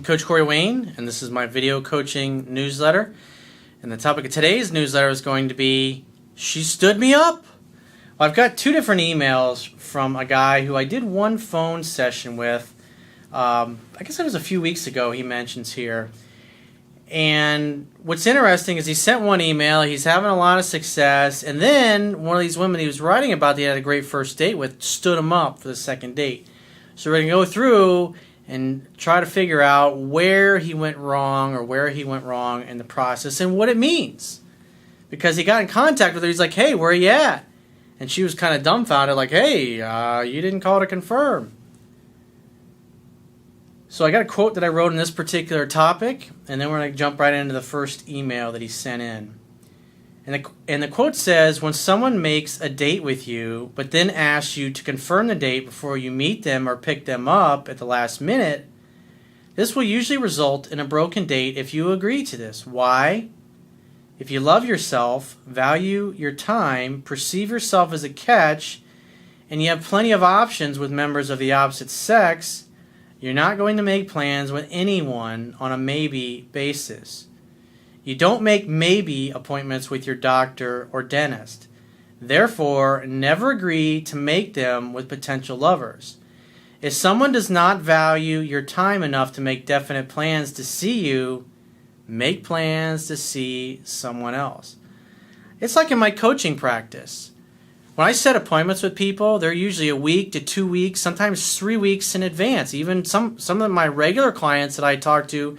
Coach Corey Wayne, and this is my video coaching newsletter. And the topic of today's newsletter is going to be, she stood me up. Well, I've got two different emails from a guy who I did one phone session with. I guess it was a few weeks ago, he mentions here. And what's interesting is he sent one email, he's having a lot of success, and then one of these women he was writing about that he had a great first date with stood him up for the second date. So we're going to go through and try to figure out where he went wrong or where he went wrong in the process and what it means. Because he got in contact with her, he's like, hey, where are you at? And she was kind of dumbfounded, like, hey, you didn't call to confirm. So I got a quote that I wrote in this particular topic, and then we're going to jump right into the first email that he sent in. And the quote says, when someone makes a date with you, but then asks you to confirm the date before you meet them or pick them up at the last minute, this will usually result in a broken date if you agree to this. Why? If you love yourself, value your time, perceive yourself as a catch, and you have plenty of options with members of the opposite sex, you're not going to make plans with anyone on a maybe basis. You don't make maybe appointments with your doctor or dentist. Therefore, never agree to make them with potential lovers. If someone does not value your time enough to make definite plans to see you, make plans to see someone else. It's like in my coaching practice. When I set appointments with people, they're usually a week to 2 weeks, sometimes 3 weeks in advance. Even some of my regular clients that I talk to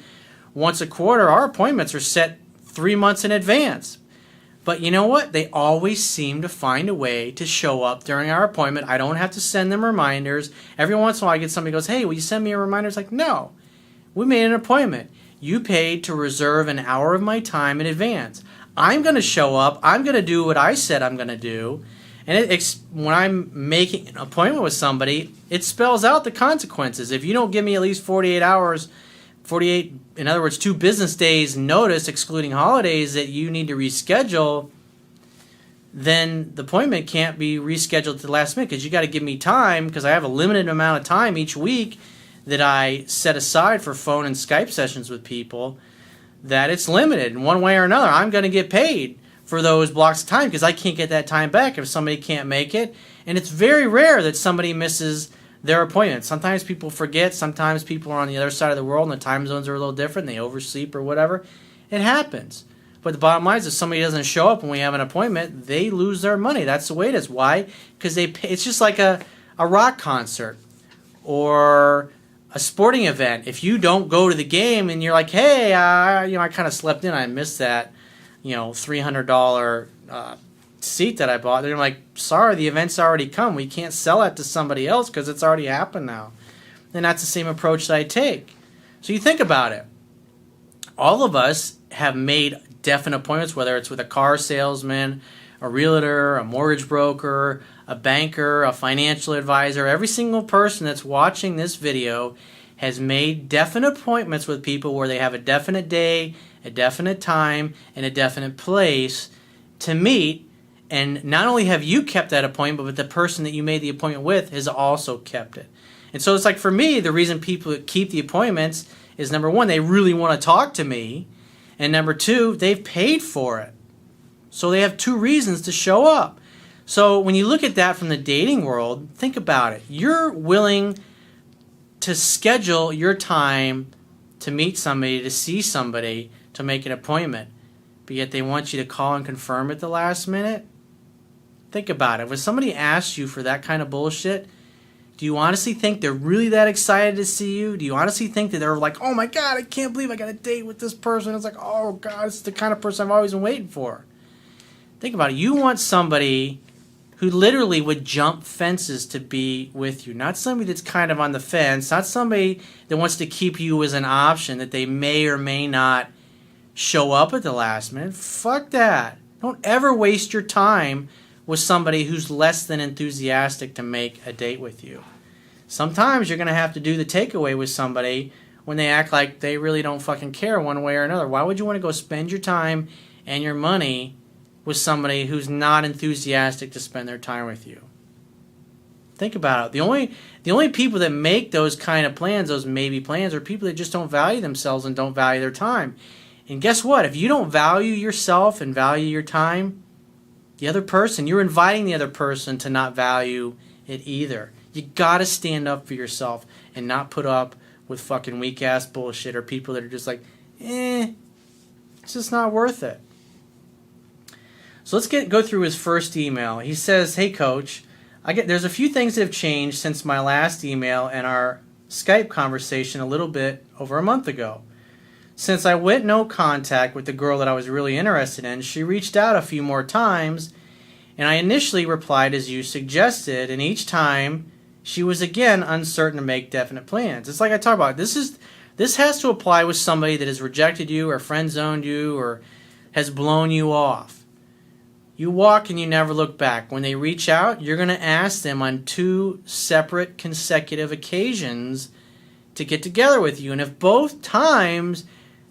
once a quarter, our appointments are set 3 months in advance. But you know what? They always seem to find a way to show up during our appointment. I don't have to send them reminders. Every once in a while I get somebody who goes, hey, will you send me a reminder? It's like, no, we made an appointment. You paid to reserve an hour of my time in advance. I'm going to show up. I'm going to do what I said I'm going to do. And when I'm making an appointment with somebody, it spells out the consequences. If you don't give me at least 48 hours, in other words, 2 business days notice, excluding holidays, that you need to reschedule, then the appointment can't be rescheduled to the last minute because you got to give me time, because I have a limited amount of time each week that I set aside for phone and Skype sessions with people, that it's limited in one way or another. I'm going to get paid for those blocks of time because I can't get that time back if somebody can't make it. And it's very rare that somebody misses their appointment. Sometimes people forget. Sometimes people are on the other side of the world and the time zones are a little different. They oversleep or whatever. It happens. But the bottom line is if somebody doesn't show up when we have an appointment, they lose their money. That's the way it is. Why? Because they pay. It's just like a rock concert or a sporting event. If you don't go to the game and you're like, hey, I kind of slept in. I missed that, $300 seat that I bought. They're like, sorry, the event's already come. We can't sell it to somebody else because it's already happened now. And that's the same approach that I take. So you think about it. All of us have made definite appointments, whether it's with a car salesman, a realtor, a mortgage broker, a banker, a financial advisor. Every single person that's watching this video has made definite appointments with people where they have a definite day, a definite time, and a definite place to meet. And not only have you kept that appointment, but the person that you made the appointment with has also kept it. And so it's like, for me, the reason people keep the appointments is, number one, they really want to talk to me. And number two, they've paid for it. So they have 2 reasons to show up. So when you look at that from the dating world, think about it. You're willing to schedule your time to meet somebody, to see somebody, to make an appointment, but yet they want you to call and confirm at the last minute? Think about it. When somebody asks you for that kind of bullshit, do you honestly think they're really that excited to see you? Do you honestly think that they're like, oh my God, I can't believe I got a date with this person? It's like, oh God, it's the kind of person I've always been waiting for. Think about it. You want somebody who literally would jump fences to be with you. Not somebody that's kind of on the fence. Not somebody that wants to keep you as an option that they may or may not show up at the last minute. Fuck that. Don't ever waste your time with somebody who's less than enthusiastic to make a date with you. Sometimes you're going to have to do the takeaway with somebody when they act like they really don't fucking care one way or another. Why would you want to go spend your time and your money with somebody who's not enthusiastic to spend their time with you? Think about it. The only people that make those kind of plans, those maybe plans, are people that just don't value themselves and don't value their time. And guess what? If you don't value yourself and value your time, the other person, you're inviting the other person to not value it either. You got to stand up for yourself and not put up with fucking weak ass bullshit or people that are just like, it's just not worth it. So let's go through his first email. He says, "Hey coach, there's a few things that have changed since my last email and our Skype conversation a little bit over a month ago. Since I went no contact with the girl that I was really interested in, she reached out a few more times, and I initially replied as you suggested, and each time she was again uncertain to make definite plans." It's like I talk about. This has to apply with somebody that has rejected you or friend zoned you or has blown you off. You walk and you never look back. When they reach out, you're going to ask them on 2 separate consecutive occasions to get together with you. And if both times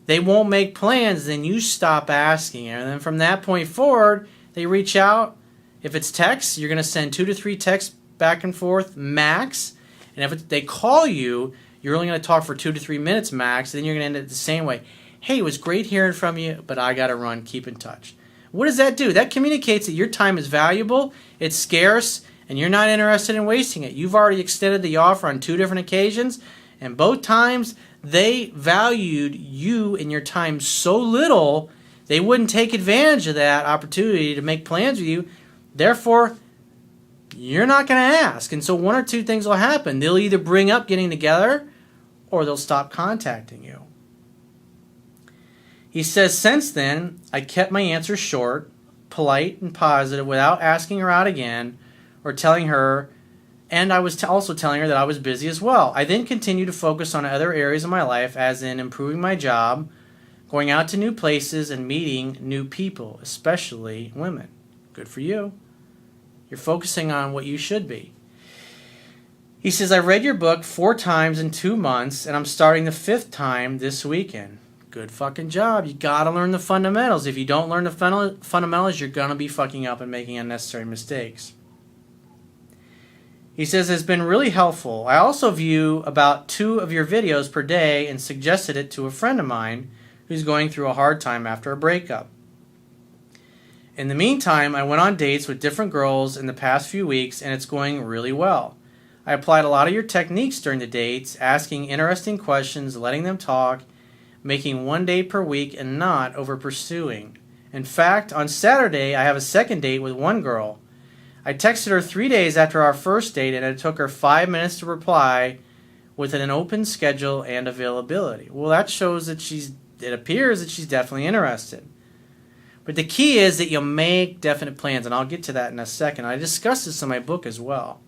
they won't make plans, then you stop asking. And then from that point forward, they reach out. If it's text, you're going to send 2 to 3 texts back and forth max. And if they call you, you're only going to talk for 2 to 3 minutes max. Then you're going to end it the same way. "Hey, it was great hearing from you, but I got to run. Keep in touch." What does that do? That communicates that your time is valuable, it's scarce, and you're not interested in wasting it. You've already extended the offer on 2 different occasions, and both times they valued you and your time so little, they wouldn't take advantage of that opportunity to make plans with you. Therefore, you're not going to ask. And so 1 or 2 things will happen. They'll either bring up getting together, or they'll stop contacting you. He says, "Since then, I kept my answers short, polite, and positive without asking her out again or telling her, and I was also telling her that I was busy as well. I then continued to focus on other areas of my life, as in improving my job, going out to new places, and meeting new people, especially women." Good for you. You're focusing on what you should be. He says, "I read your book 4 times in 2 months, and I'm starting the 5th time this weekend." Good fucking job. You gotta learn the fundamentals. If you don't learn the fundamentals, you're gonna be fucking up and making unnecessary mistakes. He says, "It's been really helpful. I also view about 2 of your videos per day and suggested it to a friend of mine who's going through a hard time after a breakup. In the meantime, I went on dates with different girls in the past few weeks, and it's going really well. I applied a lot of your techniques during the dates, asking interesting questions, letting them talk, making 1 date per week, and not over pursuing. In fact, on Saturday, I have a second date with one girl. I texted her 3 days after our first date, and it took her 5 minutes to reply with an open schedule and availability." Well, that shows that it appears that she's definitely interested. But the key is that you make definite plans, and I'll get to that in a second. I discuss this in my book as well.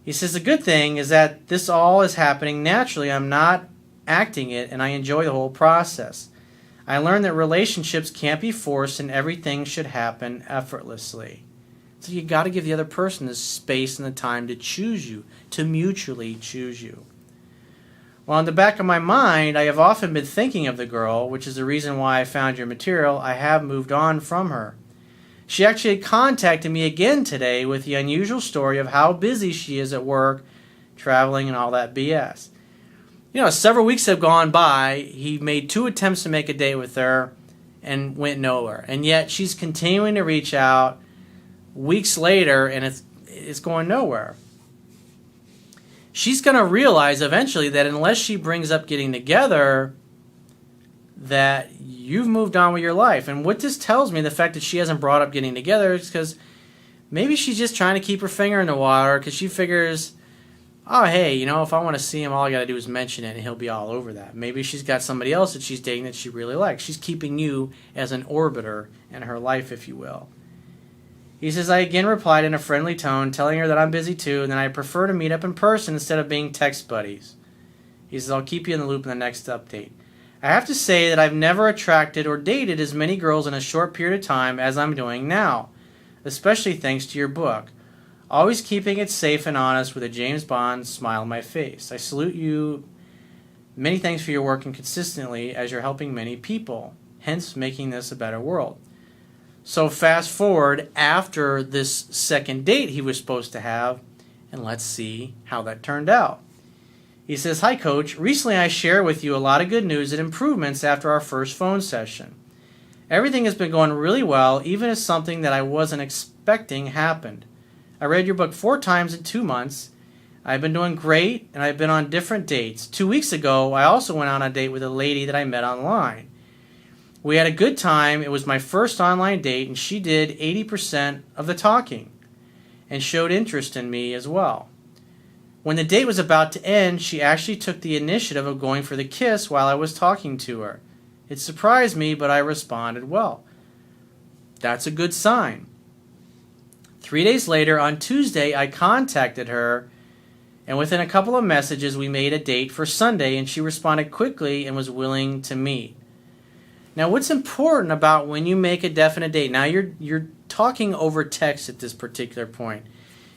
He says, "The good thing is that this all is happening naturally. I'm not acting it, and I enjoy the whole process. I learned that relationships can't be forced and everything should happen effortlessly." So you got to give the other person the space and the time to choose you, to mutually choose you. "Well, in the back of my mind, I have often been thinking of the girl, which is the reason why I found your material. I have moved on from her. She actually contacted me again today with the unusual story of how busy she is at work, traveling, and all that BS. Several weeks have gone by. He made 2 attempts to make a date with her and went nowhere. And yet she's continuing to reach out weeks later, and it's going nowhere. She's going to realize eventually that unless she brings up getting together, that you've moved on with your life. And what this tells me, the fact that she hasn't brought up getting together, is because maybe she's just trying to keep her finger in the water because she figures, oh, hey, if I want to see him, all I got to do is mention it and he'll be all over that. Maybe she's got somebody else that she's dating that she really likes. She's keeping you as an orbiter in her life, if you will. He says, "I again replied in a friendly tone, telling her that I'm busy too, and that I prefer to meet up in person instead of being text buddies." He says, "I'll keep you in the loop in the next update. I have to say that I've never attracted or dated as many girls in a short period of time as I'm doing now, especially thanks to your book. Always keeping it safe and honest with a James Bond smile on my face. I salute you. Many thanks for your work and consistently as you're helping many people, hence making this a better world." So fast forward after this second date he was supposed to have, and let's see how that turned out. He says, "Hi, Coach. Recently I shared with you a lot of good news and improvements after our first phone session. Everything has been going really well, even if something that I wasn't expecting happened. I read your book 4 times in 2 months. I've been doing great, and I've been on different dates. 2 weeks ago, I also went on a date with a lady that I met online. We had a good time. It was my first online date, and she did 80% of the talking and showed interest in me as well. When the date was about to end, she actually took the initiative of going for the kiss while I was talking to her. It surprised me, but I responded well. That's a good sign. 3 days later, on Tuesday, I contacted her, and within a couple of messages, we made a date for Sunday, and she responded quickly and was willing to meet. Now, what's important about when you make a definite date? Now, you're talking over text at this particular point.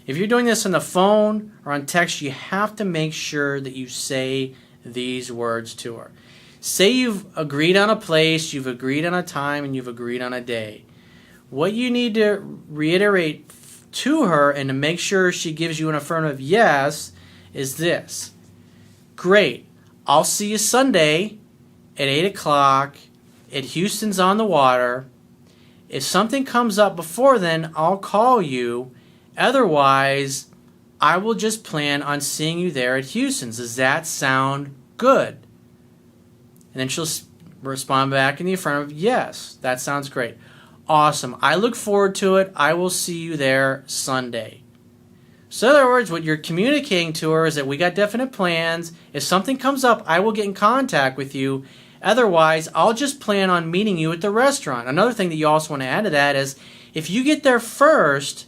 If you're doing this on the phone or on text, you have to make sure that you say these words to her. Say you've agreed on a place, you've agreed on a time, and you've agreed on a day. What you need to reiterate to her and to make sure she gives you an affirmative yes is this. Great. I'll see you Sunday at 8 o'clock at Houston's on the Water. If something comes up before then, I'll call you. Otherwise, I will just plan on seeing you there at Houston's. Does that sound good? And then she'll respond back in the affirmative, yes, that sounds great. Awesome. I look forward to it. I will see you there Sunday. So in other words, what you're communicating to her is that we got definite plans. If something comes up, I will get in contact with you. Otherwise, I'll just plan on meeting you at the restaurant. Another thing that you also want to add to that is if you get there first,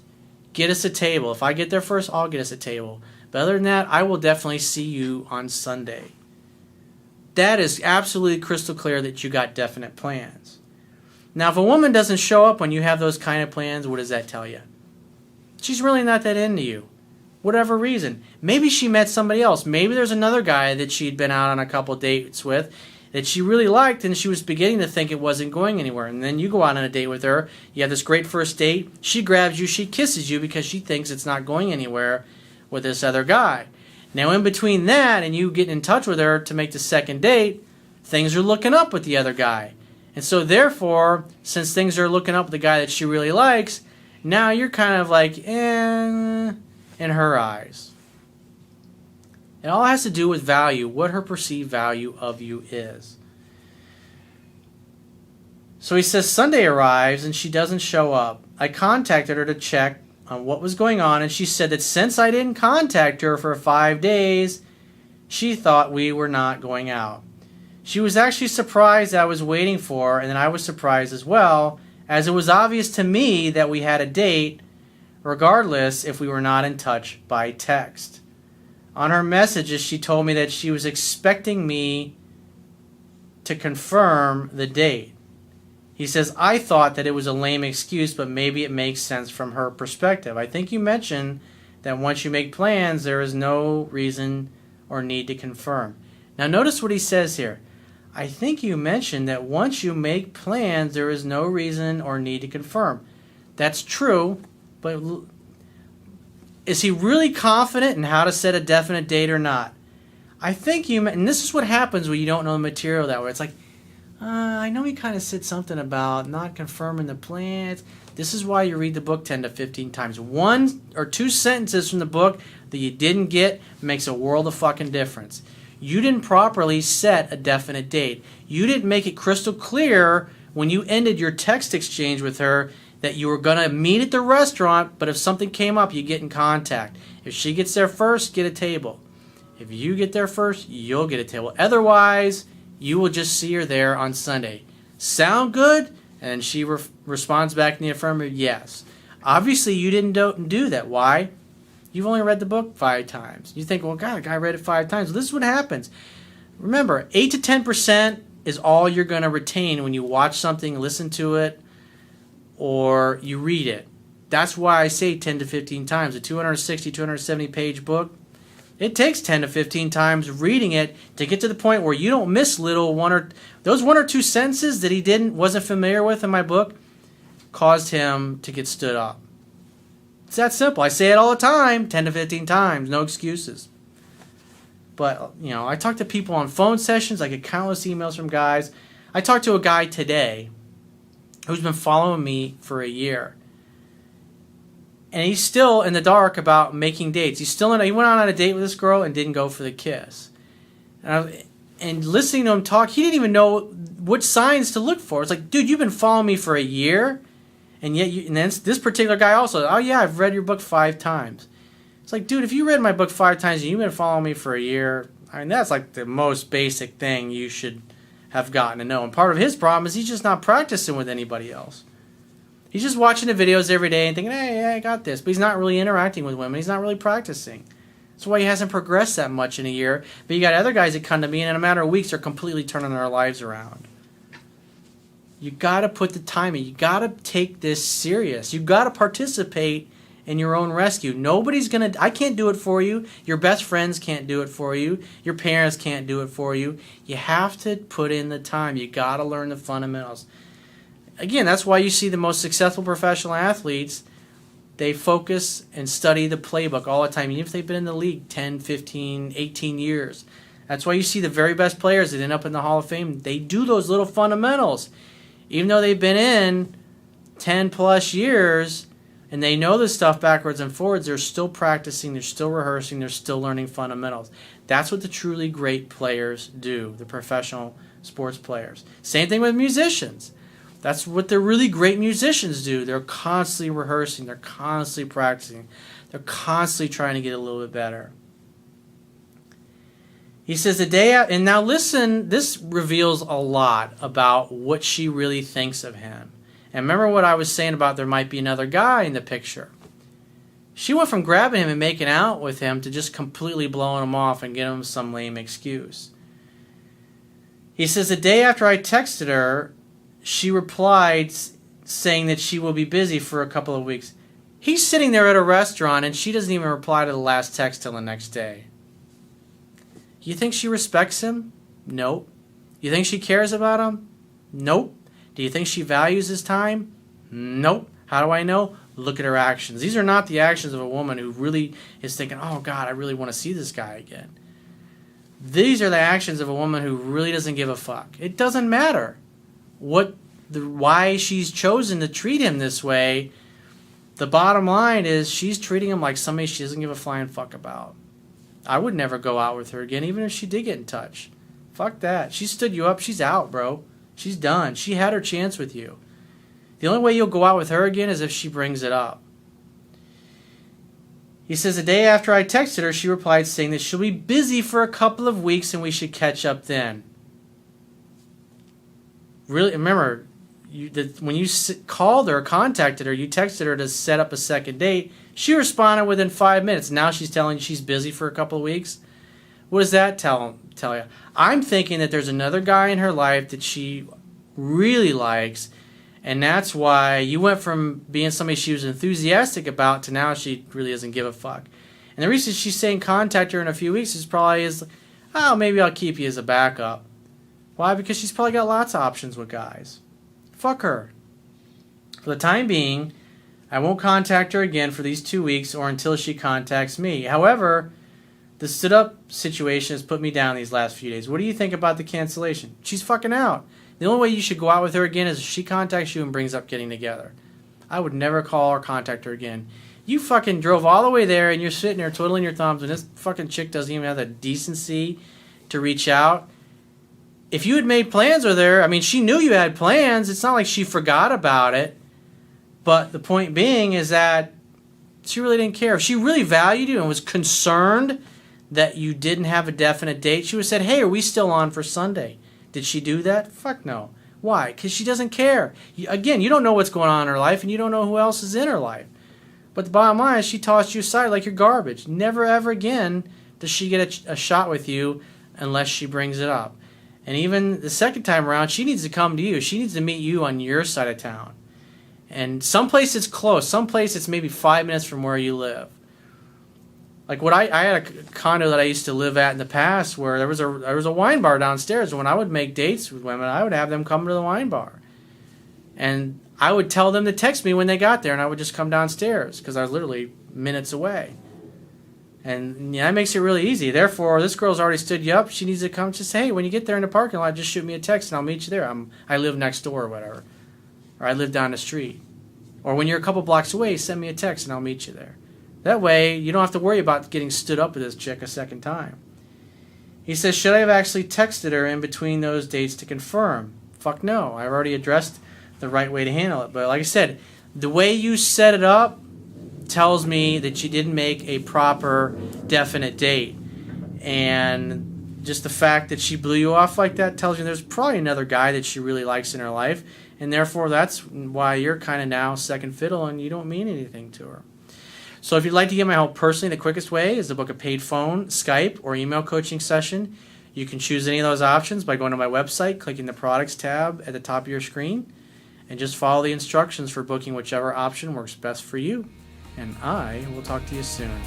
get us a table. If I get there first, I'll get us a table. But other than that, I will definitely see you on Sunday. That is absolutely crystal clear that you got definite plans. Now, if a woman doesn't show up when you have those kind of plans, what does that tell you? She's really not that into you. Whatever reason. Maybe she met somebody else. Maybe there's another guy that she'd been out on a couple dates with that she really liked, and she was beginning to think it wasn't going anywhere. And then you go out on a date with her. You have this great first date. She grabs you. She kisses you because she thinks it's not going anywhere with this other guy. Now, in between that and you getting in touch with her to make the second date, things are looking up with the other guy. And so, therefore, since things are looking up with the guy that she really likes, now you're kind of like, in her eyes. It all has to do with value, what her perceived value of you is. So he says Sunday arrives and she doesn't show up. I contacted her to check on what was going on, and she said that since I didn't contact her for 5 days, she thought we were not going out. She was actually surprised I was waiting for her, and then I was surprised as well, as it was obvious to me that we had a date, regardless if we were not in touch by text. On her messages, she told me that she was expecting me to confirm the date. He says, I thought that it was a lame excuse, but maybe it makes sense from her perspective. I think you mentioned that once you make plans, there is no reason or need to confirm. Now notice what he says here. I think you mentioned that once you make plans, there is no reason or need to confirm. That's true, but is he really confident in how to set a definite date or not? I think and this is what happens when you don't know the material that way. It's like, I know he kind of said something about not confirming the plans. This is why you read the book 10 to 15 times. 1 or 2 sentences from the book that you didn't get makes a world of fucking difference. You didn't properly set a definite date. You didn't make it crystal clear when you ended your text exchange with her that you were going to meet at the restaurant, but if something came up, you get in contact. If she gets there first, get a table. If you get there first, you'll get a table. Otherwise, you will just see her there on Sunday. Sound good? And she responds back in the affirmative, yes. Obviously, you didn't do that. Why? You've only read the book 5 times. You think, well, God, the guy read it 5 times. Well, this is what happens. Remember, 8 to 10% is all you're going to retain when you watch something, listen to it, or you read it. That's why I say 10 to 15 times. A 260, 270 page book, it takes 10 to 15 times reading it to get to the point where you don't miss those 1 or 2 sentences that he wasn't familiar with in my book caused him to get stood up. It's that simple. I say it all the time, 10 to 15 times, no excuses. But, I talk to people on phone sessions. I get countless emails from guys. I talked to a guy today who's been following me for a year. And he's still in the dark about making dates. He went on a date with this girl and didn't go for the kiss. And listening to him talk, he didn't even know what signs to look for. It's like, dude, you've been following me for a year, and yet and then this particular guy also, oh yeah, I've read your book 5 times. It's like, dude, if you read my book 5 times and you've been following me for a year, I mean, that's like the most basic thing you should have gotten to know. And part of his problem is he's just not practicing with anybody else. He's just watching the videos every day and thinking, hey, I got this. But he's not really interacting with women. He's not really practicing. That's why he hasn't progressed that much in a year. But you got other guys that come to me, and in a matter of weeks, they're completely turning their lives around. You got to put the time in. You got to take this serious. You got to participate in your own rescue. Nobody's going to... I can't do it for you. Your best friends can't do it for you. Your parents can't do it for you. You have to put in the time. You got to learn the fundamentals. Again, that's why you see the most successful professional athletes, they focus and study the playbook all the time, even if they've been in the league 10, 15, 18 years. That's why you see the very best players that end up in the Hall of Fame. They do those little fundamentals. Even though they've been in 10 plus years and they know this stuff backwards and forwards, they're still practicing, they're still rehearsing, they're still learning fundamentals. That's what the truly great players do, the professional sports players. Same thing with musicians. That's what the really great musicians do. They're constantly rehearsing. They're constantly practicing. They're constantly trying to get a little bit better. He says the day out, and now listen, this reveals a lot about what she really thinks of him. And remember what I was saying about there might be another guy in the picture. She went from grabbing him and making out with him to just completely blowing him off and giving him some lame excuse. He says the day after I texted her, she replied saying that she will be busy for a couple of weeks. He's sitting there at a restaurant and she doesn't even reply to the last text till the next day. You think she respects him? Nope. You think she cares about him? Nope. Do you think she values his time? Nope. How do I know? Look at her actions. These are not the actions of a woman who really is thinking, oh God, I really want to see this guy again. These are the actions of a woman who really doesn't give a fuck. It doesn't matter why she's chosen to treat him this way. The bottom line is she's treating him like somebody she doesn't give a flying fuck about. I would never go out with her again, even if she did get in touch. Fuck that. She stood you up. She's out, bro. She's done. She had her chance with you. The only way you'll go out with her again is if she brings it up. He says the day after I texted her, she replied saying that she'll be busy for a couple of weeks and we should catch up then. Really, remember, when you called her, contacted her, you texted her to set up a second date, she responded within 5 minutes. Now she's telling you she's busy for a couple of weeks. What does that tell you? I'm thinking that there's another guy in her life that she really likes, and that's why you went from being somebody she was enthusiastic about to now she really doesn't give a fuck. And the reason she's saying contact her in a few weeks is probably oh, maybe I'll keep you as a backup. Why? Because she's probably got lots of options with guys. Fuck her. For the time being, I won't contact her again for these 2 weeks or until she contacts me. However, the stood-up situation has put me down these last few days. What do you think about the cancellation? She's fucking out. The only way you should go out with her again is if she contacts you and brings up getting together. I would never call or contact her again. You fucking drove all the way there and you're sitting there twiddling your thumbs and this fucking chick doesn't even have the decency to reach out. If you had made plans with her, I mean, she knew you had plans. It's not like she forgot about it. But the point being is that she really didn't care. If she really valued you and was concerned that you didn't have a definite date, she would have said, hey, are we still on for Sunday? Did she do that? Fuck no. Why? Because she doesn't care. Again, you don't know what's going on in her life and you don't know who else is in her life. But the bottom line is she tossed you aside like you're garbage. Never ever again does she get a shot with you unless she brings it up. And even the second time around, she needs to come to you. She needs to meet you on your side of town. And someplace it's close. Someplace it's maybe 5 minutes from where you live. Like I had a condo that I used to live at in the past where there was a wine bar downstairs. When I would make dates with women, I would have them come to the wine bar. And I would tell them to text me when they got there, and I would just come downstairs because I was literally minutes away. And yeah, that makes it really easy. Therefore, this girl's already stood you up. She needs to come. Just say, hey, when you get there in the parking lot, just shoot me a text and I'll meet you there. I live next door or whatever. Or I live down the street. Or when you're a couple blocks away, send me a text and I'll meet you there. That way, you don't have to worry about getting stood up with this chick a second time. He says, should I have actually texted her in between those dates to confirm? Fuck no. I've already addressed the right way to handle it. But like I said, the way you set it up tells me that you didn't make a proper, definite date. And just the fact that she blew you off like that tells you there's probably another guy that she really likes in her life. And therefore, that's why you're kind of now second fiddle and you don't mean anything to her. So if you'd like to get my help personally, the quickest way is to book a paid phone, Skype, or email coaching session. You can choose any of those options by going to my website, clicking the products tab at the top of your screen, and just follow the instructions for booking whichever option works best for you. And I will talk to you soon.